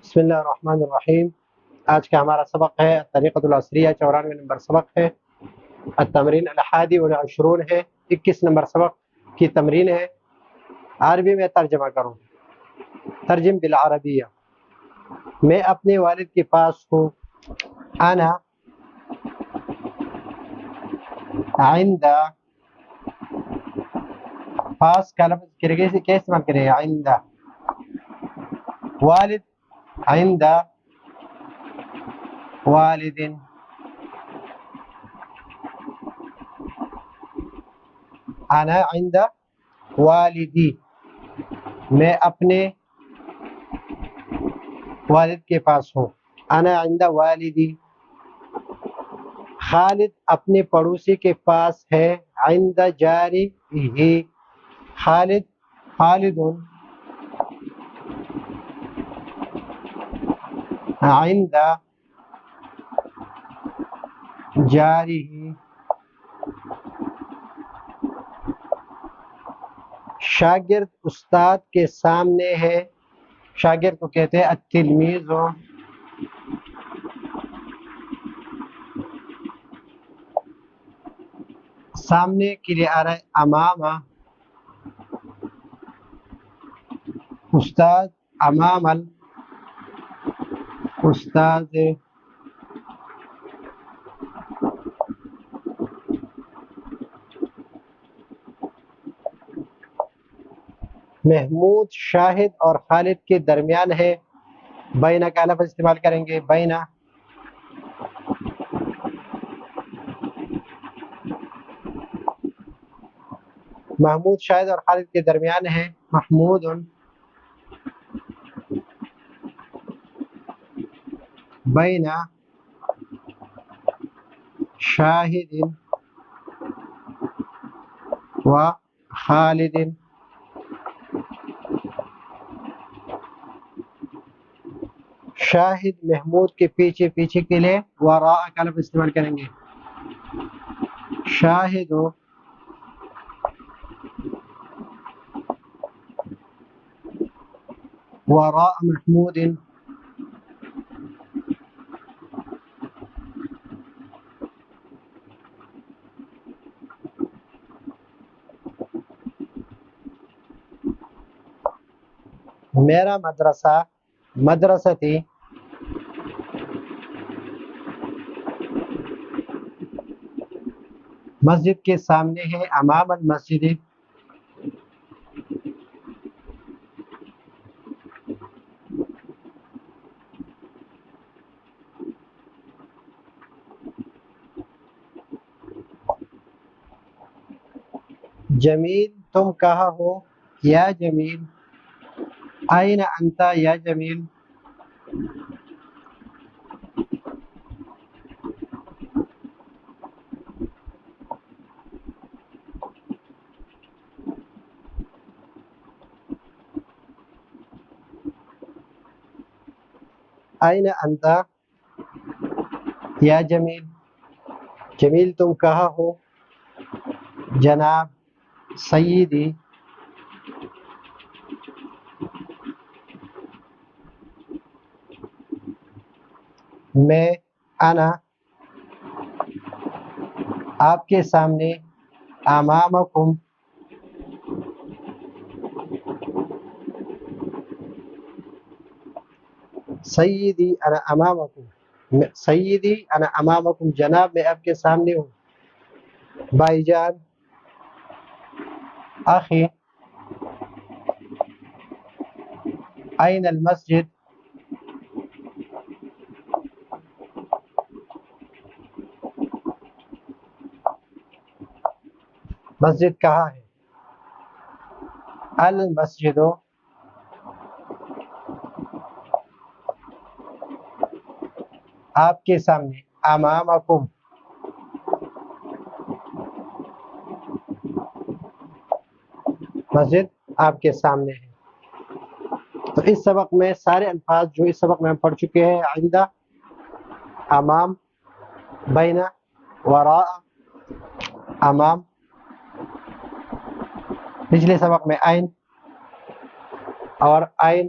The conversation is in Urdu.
بسم اللہ الرحمن الرحیم۔ آج کا ہمارا سبق ہے طریقۃ العصریہ، 94 نمبر سبق ہے۔ التمرین الحادی والعشرون ہے، 21 نمبر سبق کی تمرین ہے۔ عربی میں ترجمہ کروں۔ ترجم بالعربیہ۔ میں اپنے والد کے پاس ہوں۔ انا عند، پاس کا لفظ کیسے استعمال کریں؟ عند والد، عند والد، انا عند والدی، میں اپنے والد کے پاس ہوں۔ انا عند والدی۔ خالد اپنے پڑوسی کے پاس ہے۔ عند جاری ہی، خالد عند جاری ہی۔ شاگرد استاد کے سامنے ہے۔ شاگرد کو کہتے ہیں التلمیذ۔ سامنے کے لیے آ رہا ہے امام، استاد امام الاستاذ۔ محمود شاہد اور خالد کے درمیان ہے۔ بینہ کا لفظ استعمال کریں گے، بینہ۔ محمود شاہد اور خالد کے درمیان ہے۔ محمود بینہ شاہد و خالد۔ شاہد محمود کے پیچھے کے لیے وراء کا لفظ استعمال کریں گے۔ شاہد وراء محمود۔ میرا مدرسہ مدرستی، مسجد کے سامنے ہے۔ امام المسجد۔ جمیل تم کہاں ہو؟ یا جمیل۔ این انت یا جمیل۔ این انت یا جمیل۔ جمیل تم کہاں ہو؟ جناب سیدی۔ میں انا آپ کے سامنے، امامکم سیدی انا امامکم، سیدی انا امامکم، جناب میں آپ کے سامنے ہوں۔ بھائی جان، اخی، این المسجد، مسجد کہاں ہے؟ المسجد آپ کے سامنے، امامکم مسجد آپ کے سامنے ہے۔ تو اس سبق میں سارے الفاظ جو اس سبق میں ہم پڑھ چکے ہیں، عند، امام، بینہ، وراء، امام، پچھلے سبق میں عین اور عین